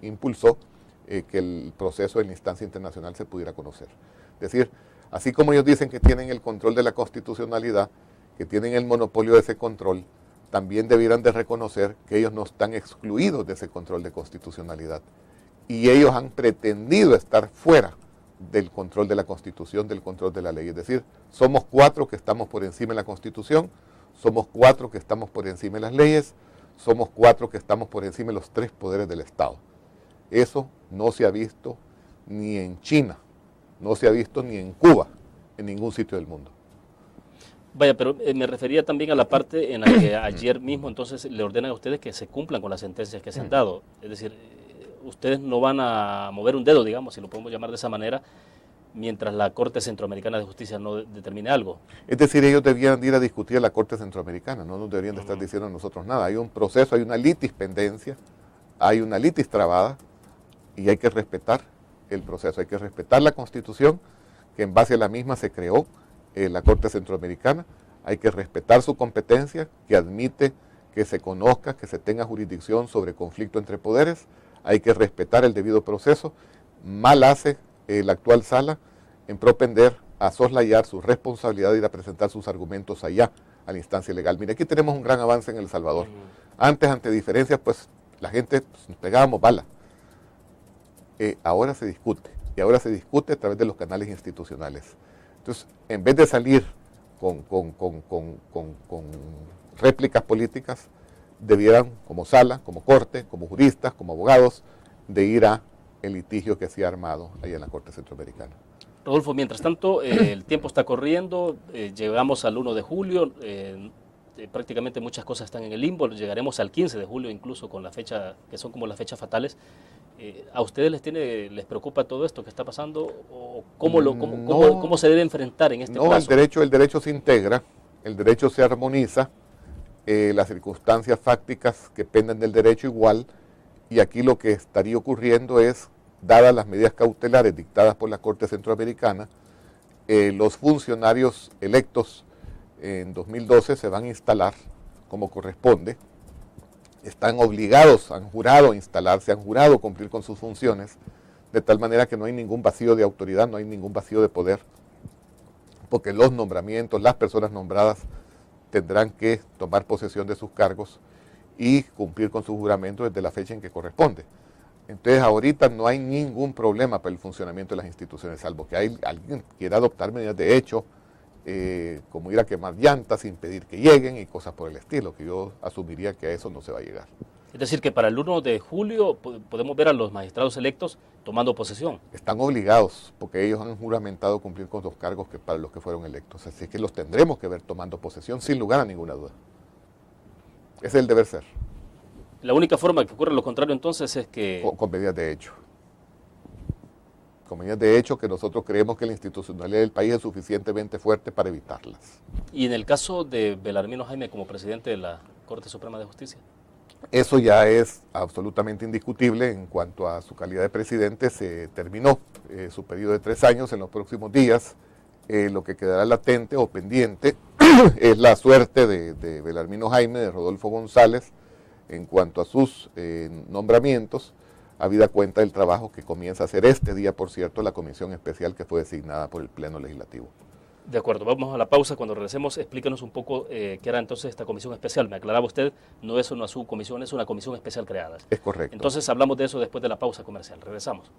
impulsó que el proceso en la instancia internacional se pudiera conocer. Es decir, así como ellos dicen que tienen el control de la constitucionalidad, que tienen el monopolio de ese control, también debieran de reconocer que ellos no están excluidos de ese control de constitucionalidad. Y ellos han pretendido estar fuera del control de la Constitución, del control de la ley. Es decir, somos 4 que estamos por encima de la Constitución, somos 4 que estamos por encima de las leyes, somos 4 que estamos por encima de los 3 poderes del Estado. Eso no se ha visto ni en China, no se ha visto ni en Cuba, en ningún sitio del mundo. Vaya, pero me refería también a la parte en la que ayer mismo entonces le ordenan a ustedes que se cumplan con las sentencias que se han dado. Es decir, ustedes no van a mover un dedo, digamos, si lo podemos llamar de esa manera, mientras la Corte Centroamericana de Justicia no determine algo. Es decir, ellos debían ir a discutir a la Corte Centroamericana, no nos deberían de estar diciendo a nosotros nada. Hay un proceso, hay una litis pendencia, hay una litis trabada y hay que respetar el proceso, hay que respetar la Constitución, que en base a la misma se creó la Corte Centroamericana, hay que respetar su competencia, que admite que se conozca, que se tenga jurisdicción sobre conflicto entre poderes, hay que respetar el debido proceso. Mal hace la actual Sala en propender a soslayar su responsabilidad de ir a presentar sus argumentos allá a la instancia legal. Mire, aquí tenemos un gran avance en El Salvador. Antes, ante diferencias, pues la gente nos pegábamos bala. Ahora se discute, y ahora se discute a través de los canales institucionales. Entonces, en vez de salir con réplicas políticas, debieran, como Sala, como Corte, como juristas, como abogados, de ir a el litigio que se ha armado allá en la Corte Centroamericana. Rodolfo, mientras tanto, el tiempo está corriendo, llegamos al 1 de julio, prácticamente muchas cosas están en el limbo, llegaremos al 15 de julio incluso con la fecha, que son como las fechas fatales. ¿A ustedes les preocupa todo esto que está pasando? ¿O cómo se debe enfrentar en este plazo? No, el derecho se integra, el derecho se armoniza las circunstancias fácticas que penden del derecho igual, y aquí lo que estaría ocurriendo es, dadas las medidas cautelares dictadas por la Corte Centroamericana, los funcionarios electos en 2012 se van a instalar como corresponde, están obligados, han jurado instalarse, han jurado cumplir con sus funciones, de tal manera que no hay ningún vacío de autoridad, no hay ningún vacío de poder, porque los nombramientos, las personas nombradas tendrán que tomar posesión de sus cargos y cumplir con su juramento desde la fecha en que corresponde. Entonces ahorita no hay ningún problema para el funcionamiento de las instituciones, salvo que alguien quiera adoptar medidas de hecho, como ir a quemar llantas, impedir que lleguen y cosas por el estilo, que yo asumiría que a eso no se va a llegar. Es decir, que para el 1 de julio podemos ver a los magistrados electos tomando posesión. Están obligados, porque ellos han juramentado cumplir con los cargos que para los que fueron electos. Así que los tendremos que ver tomando posesión, sin lugar a ninguna duda. Ese es el deber ser. La única forma que ocurra lo contrario entonces es que... Con medidas de hecho. Con medidas de hecho que nosotros creemos que la institucionalidad del país es suficientemente fuerte para evitarlas. ¿Y en el caso de Belarmino Jaime como presidente de la Corte Suprema de Justicia? Eso ya es absolutamente indiscutible. En cuanto a su calidad de presidente, se terminó su periodo de 3 años en los próximos días. Lo que quedará latente o pendiente es la suerte de Belarmino Jaime, de Rodolfo González, en cuanto a sus nombramientos, habida cuenta del trabajo que comienza a hacer este día, por cierto, la comisión especial que fue designada por el Pleno Legislativo. De acuerdo, vamos a la pausa. Cuando regresemos, explíquenos un poco qué era entonces esta comisión especial. Me aclaraba usted, no es una subcomisión, es una comisión especial creada. Es correcto. Entonces hablamos de eso después de la pausa comercial. Regresamos.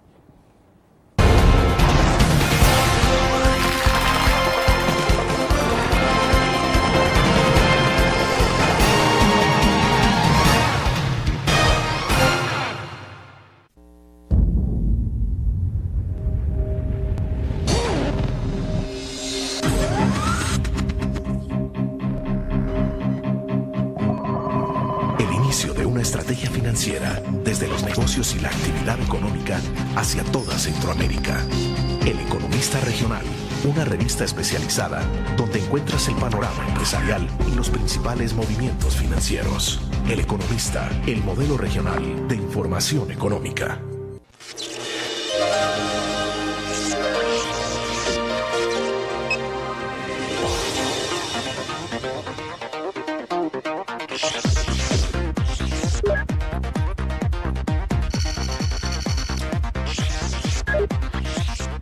Una estrategia financiera desde los negocios y la actividad económica hacia toda Centroamérica. El Economista Regional, una revista especializada donde encuentras el panorama empresarial y los principales movimientos financieros. El Economista, el modelo regional de información económica.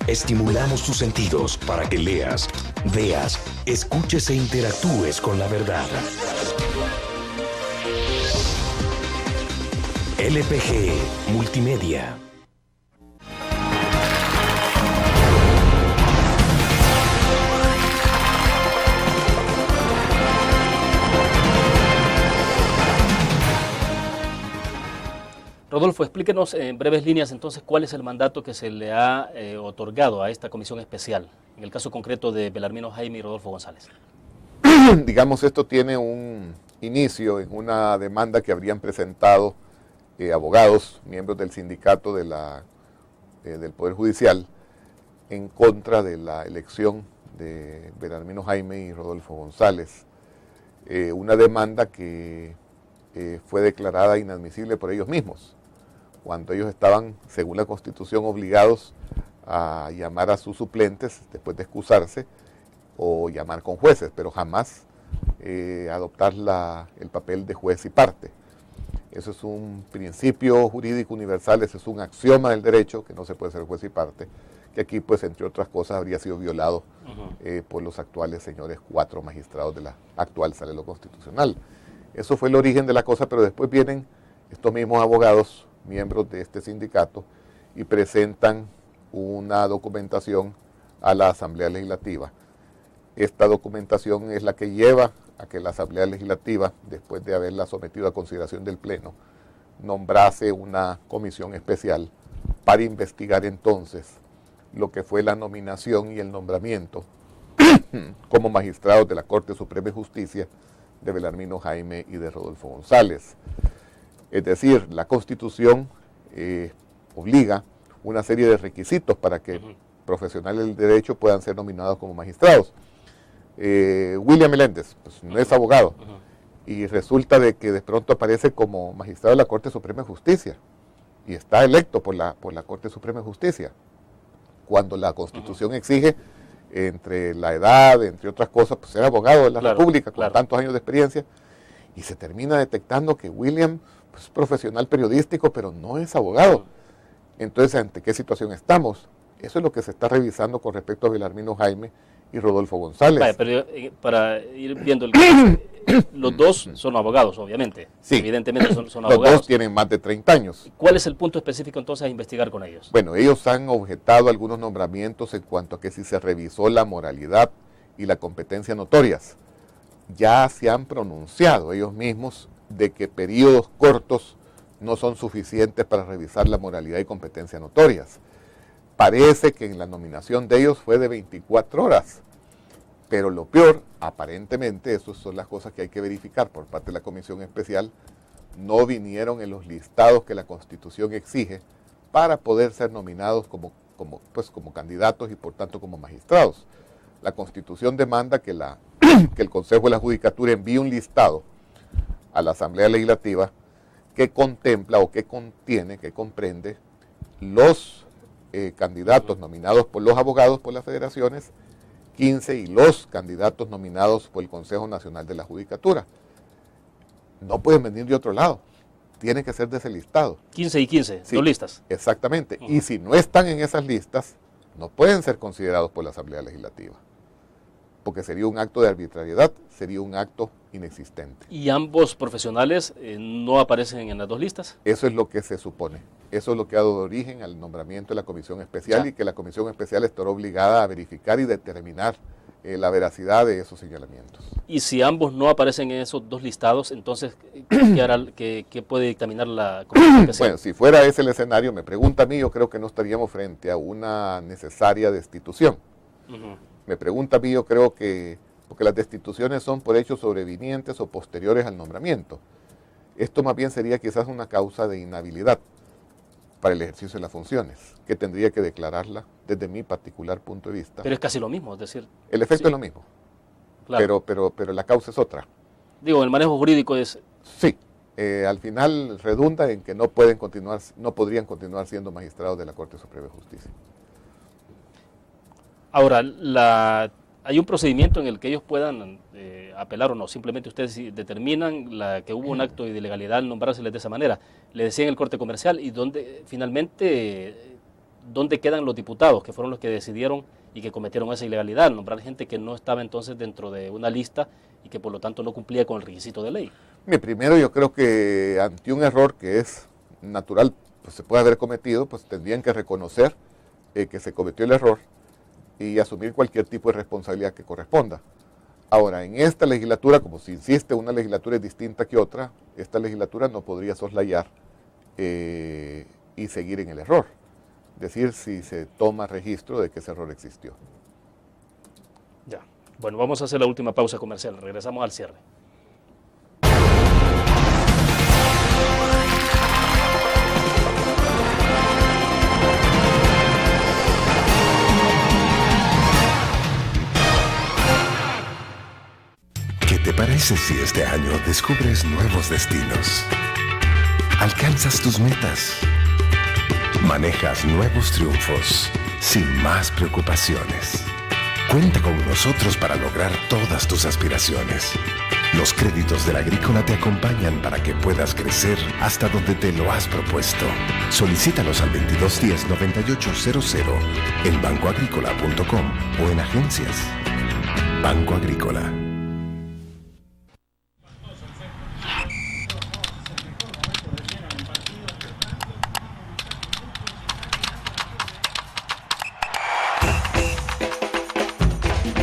Estimulamos tus sentidos para que leas, veas, escuches e interactúes con la verdad. LPG Multimedia. Rodolfo, explíquenos en breves líneas entonces cuál es el mandato que se le ha otorgado a esta comisión especial, en el caso concreto de Belarmino Jaime y Rodolfo González. Digamos, esto tiene un inicio en una demanda que habrían presentado abogados, miembros del sindicato del Poder Judicial, en contra de la elección de Belarmino Jaime y Rodolfo González. Una demanda que fue declarada inadmisible por ellos mismos, cuando ellos estaban, según la Constitución, obligados a llamar a sus suplentes después de excusarse o llamar con jueces, pero jamás adoptar el papel de juez y parte. Eso es un principio jurídico universal, eso es un axioma del derecho, que no se puede ser juez y parte, que aquí, pues, entre otras cosas, habría sido violado por los actuales señores 4 magistrados de la actual Sala de lo Constitucional. Eso fue el origen de la cosa, pero después vienen estos mismos abogados, miembros de este sindicato, y presentan una documentación a la Asamblea Legislativa. Esta documentación es la que lleva a que la Asamblea Legislativa, después de haberla sometido a consideración del Pleno, nombrase una comisión especial para investigar entonces lo que fue la nominación y el nombramiento como magistrados de la Corte Suprema de Justicia de Belarmino Jaime y de Rodolfo González. Es decir, la Constitución obliga una serie de requisitos para que profesionales del derecho puedan ser nominados como magistrados. William Meléndez, pues, no es abogado, y resulta de que de pronto aparece como magistrado de la Corte Suprema de Justicia y está electo por la Corte Suprema de Justicia, cuando la Constitución exige, entre la edad, entre otras cosas, pues ser abogado de la República con tantos años de experiencia, y se termina detectando que William pues, es profesional periodístico, pero no es abogado. Entonces, ¿ante qué situación estamos? Eso es lo que se está revisando con respecto a Belarmino Jaime y Rodolfo González. Vale, pero para ir viendo el caso, los dos son abogados, obviamente. Sí. Evidentemente son Los abogados. dos tienen más de 30 años. ¿Cuál es el punto específico entonces a investigar con ellos? Bueno, ellos han objetado algunos nombramientos en cuanto a que si se revisó la moralidad y la competencia notorias. Ya se han pronunciado ellos mismos de que periodos cortos no son suficientes para revisar la moralidad y competencia notorias. Parece que en la nominación de ellos fue de 24 horas. Pero lo peor, aparentemente, esas son las cosas que hay que verificar por parte de la Comisión Especial, no vinieron en los listados que la Constitución exige para poder ser nominados como candidatos y por tanto como magistrados. La Constitución demanda que el Consejo de la Judicatura envíe un listado a la Asamblea Legislativa que contempla o que contiene, que comprende los candidatos nominados por los abogados por las federaciones, 15 y los candidatos nominados por el Consejo Nacional de la Judicatura. No pueden venir de otro lado, tienen que ser de ese listado. 15 y 15, sí, dos listas. Exactamente, y si no están en esas listas, no pueden ser considerados por la Asamblea Legislativa, porque sería un acto de arbitrariedad, sería un acto inexistente. ¿Y ambos profesionales no aparecen en las dos listas? Eso es lo que se supone. Eso es lo que ha dado origen al nombramiento de la Comisión Especial y que la Comisión Especial estará obligada a verificar y determinar la veracidad de esos señalamientos. Y si ambos no aparecen en esos dos listados, entonces, ¿qué puede dictaminar la Comisión Especial? Bueno, si fuera ese el escenario, me pregunta a mí, yo creo que no estaríamos frente a una necesaria destitución. Me pregunta a mí, yo creo que, porque las destituciones son por hechos sobrevinientes o posteriores al nombramiento. Esto más bien sería quizás una causa de inhabilidad para el ejercicio de las funciones, que tendría que declararla desde mi particular punto de vista. Pero es casi lo mismo, es decir... El efecto es lo mismo, claro. pero la causa es otra. Digo, el manejo jurídico es... Sí, al final redunda en que no podrían continuar siendo magistrados de la Corte Suprema de Justicia. Ahora, hay un procedimiento en el que ellos puedan apelar o no. Simplemente ustedes determinan que hubo un acto de ilegalidad al nombrárseles de esa manera. Le decían el corte comercial y finalmente, ¿dónde quedan los diputados que fueron los que decidieron y que cometieron esa ilegalidad al nombrar gente que no estaba entonces dentro de una lista y que por lo tanto no cumplía con el requisito de ley? Primero yo creo que ante un error que es natural, pues se puede haber cometido, pues tendrían que reconocer que se cometió el error y asumir cualquier tipo de responsabilidad que corresponda. Ahora, en esta legislatura, como se insiste, una legislatura es distinta que otra, esta legislatura no podría soslayar y seguir en el error. Es decir, si se toma registro de que ese error existió. Ya. Bueno, vamos a hacer la última pausa comercial. Regresamos al cierre. ¿Qué te parece si este año descubres nuevos destinos? Alcanzas tus metas. Manejas nuevos triunfos sin más preocupaciones. Cuenta con nosotros para lograr todas tus aspiraciones. Los créditos de la Agrícola te acompañan para que puedas crecer hasta donde te lo has propuesto. Solicítalos al 2210-9800 en bancoagrícola.com o en agencias. Banco Agrícola.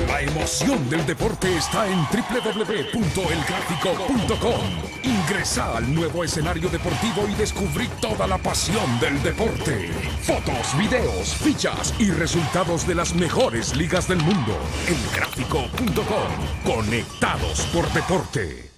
La emoción del deporte está en www.elgráfico.com. Ingresa al nuevo escenario deportivo y descubrí toda la pasión del deporte. Fotos, videos, fichas y resultados de las mejores ligas del mundo. Elgráfico.com. Conectados por deporte.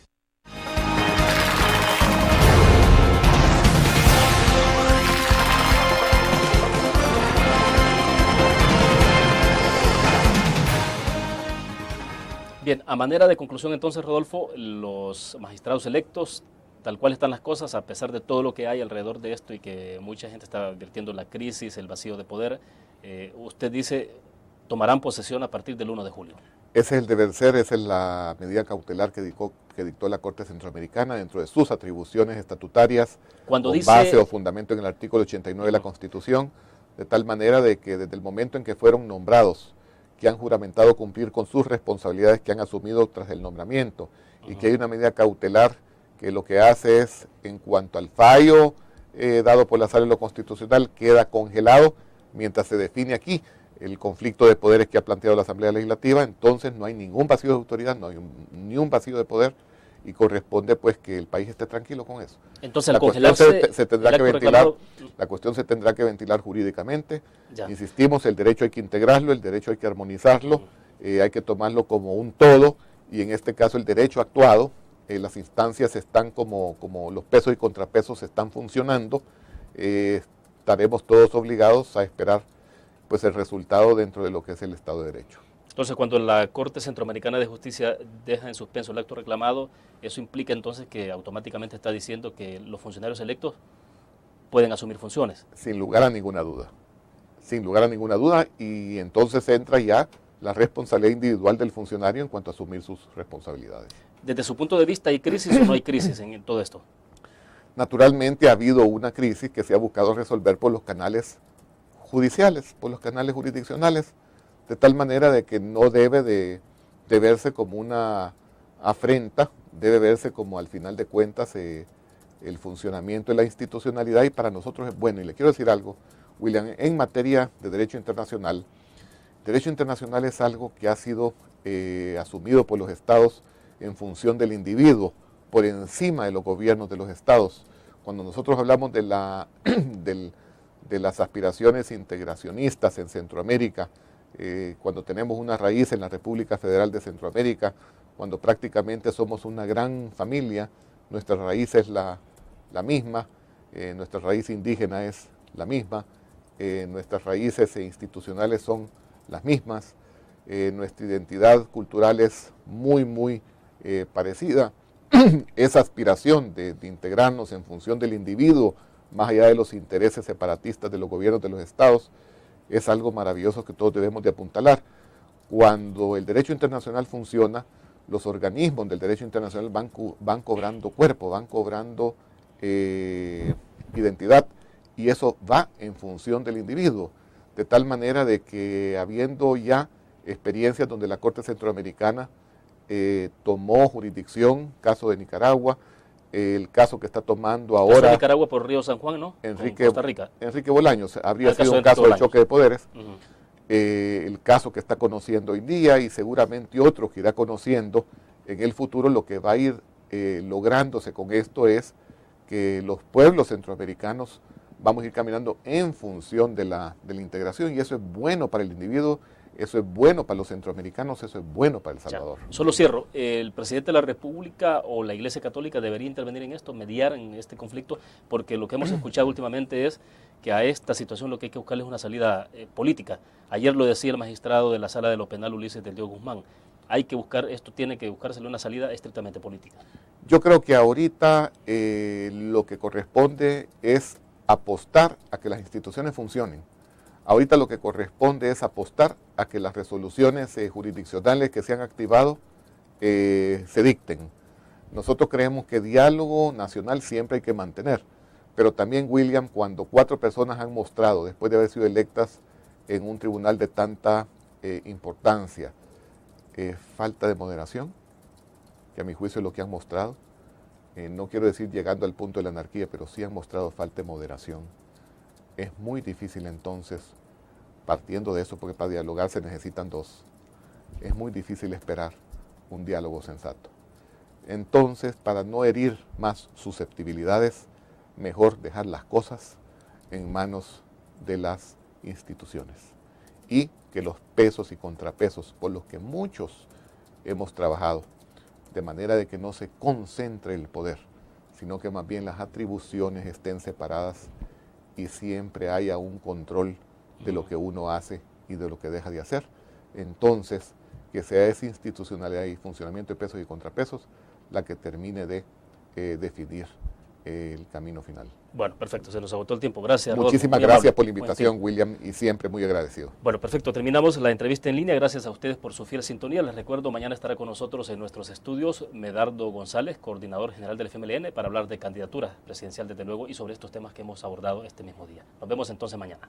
Bien, a manera de conclusión entonces, Rodolfo, los magistrados electos, tal cual están las cosas, a pesar de todo lo que hay alrededor de esto y que mucha gente está advirtiendo la crisis, el vacío de poder, usted dice, tomarán posesión a partir del 1 de julio. Ese es el deber ser, esa es la medida cautelar que dictó la Corte Centroamericana dentro de sus atribuciones estatutarias, Cuando con dice, base o fundamento en el artículo 89 de la Constitución, de tal manera de que desde el momento en que fueron nombrados, que han juramentado cumplir con sus responsabilidades que han asumido tras el nombramiento, y que hay una medida cautelar que lo que hace es, en cuanto al fallo dado por la Sala de lo Constitucional, queda congelado mientras se define aquí el conflicto de poderes que ha planteado la Asamblea Legislativa. Entonces no hay ningún vacío de autoridad, no hay ni un vacío de poder, y corresponde pues que el país esté tranquilo con eso. Entonces, la cuestión se tendrá que ventilar, la cuestión se tendrá que ventilar jurídicamente. Ya. Insistimos, el derecho hay que integrarlo, el derecho hay que armonizarlo, hay que tomarlo como un todo, y en este caso el derecho actuado, las instancias están como los pesos y contrapesos están funcionando, estaremos todos obligados a esperar pues el resultado dentro de lo que es el Estado de Derecho. Entonces, cuando la Corte Centroamericana de Justicia deja en suspenso el acto reclamado, eso implica entonces que automáticamente está diciendo que los funcionarios electos pueden asumir funciones. Sin lugar a ninguna duda, sin lugar a ninguna duda, y entonces entra ya la responsabilidad individual del funcionario en cuanto a asumir sus responsabilidades. Desde su punto de vista, ¿hay crisis o no hay crisis en todo esto? Naturalmente ha habido una crisis que se ha buscado resolver por los canales judiciales, por los canales jurisdiccionales, de tal manera de que no debe de verse como una afrenta, debe verse como al final de cuentas el funcionamiento de la institucionalidad, y para nosotros es bueno. Y le quiero decir algo, William, en materia de derecho internacional es algo que ha sido asumido por los estados en función del individuo, por encima de los gobiernos de los estados. Cuando nosotros hablamos de las aspiraciones integracionistas en Centroamérica, cuando tenemos una raíz en la República Federal de Centroamérica, cuando prácticamente somos una gran familia, nuestra raíz es la misma, nuestra raíz indígena es la misma, nuestras raíces institucionales son las mismas, nuestra identidad cultural es muy parecida. Esa aspiración de integrarnos en función del individuo, más allá de los intereses separatistas de los gobiernos de los estados, es algo maravilloso que todos debemos de apuntalar. Cuando el derecho internacional funciona, los organismos del derecho internacional van cobrando cuerpo, van cobrando identidad, y eso va en función del individuo, de tal manera de que habiendo ya experiencias donde la Corte Centroamericana tomó jurisdicción, caso de Nicaragua, el caso que está tomando ahora... Caso de Nicaragua por Río San Juan, ¿no? Costa Rica. Enrique Bolaños, habría sido un caso de choque de poderes. El caso que está conociendo hoy día, y seguramente otro que irá conociendo en el futuro. Lo que va a ir lográndose con esto es que los pueblos centroamericanos vamos a ir caminando en función de la integración, y eso es bueno para el individuo, eso es bueno para los centroamericanos, eso es bueno para El Salvador. Ya. Solo cierro, ¿el presidente de la República o la Iglesia Católica debería intervenir en esto, mediar en este conflicto? Porque lo que hemos escuchado últimamente es que a esta situación lo que hay que buscarle es una salida política. Ayer lo decía el magistrado de la Sala de lo Penal, Ulises del Diego Guzmán. Hay que buscar, esto tiene que buscársele una salida estrictamente política. Yo creo que ahorita lo que corresponde es apostar a que las instituciones funcionen. Ahorita lo que corresponde es apostar a que las resoluciones jurisdiccionales que se han activado se dicten. Nosotros creemos que diálogo nacional siempre hay que mantener, pero también, William, cuando 4 personas han mostrado, después de haber sido electas en un tribunal de tanta importancia, falta de moderación, que a mi juicio es lo que han mostrado, no quiero decir llegando al punto de la anarquía, pero sí han mostrado falta de moderación. Es muy difícil entonces, partiendo de eso, porque para dialogar se necesitan 2, es muy difícil esperar un diálogo sensato. Entonces, para no herir más susceptibilidades, mejor dejar las cosas en manos de las instituciones, y que los pesos y contrapesos por los que muchos hemos trabajado, de manera de que no se concentre el poder, sino que más bien las atribuciones estén separadas y siempre haya un control de lo que uno hace y de lo que deja de hacer. Entonces, que sea esa institucionalidad y funcionamiento de pesos y contrapesos la que termine de definir el camino final. Bueno, perfecto, se nos agotó el tiempo. Gracias. Muchísimas gracias por la invitación, William, y siempre muy agradecido. Bueno, perfecto, terminamos la entrevista en línea. Gracias a ustedes por su fiel sintonía. Les recuerdo, mañana estará con nosotros en nuestros estudios Medardo González, coordinador general del FMLN, para hablar de candidatura presidencial, desde luego, y sobre estos temas que hemos abordado este mismo día. Nos vemos entonces mañana.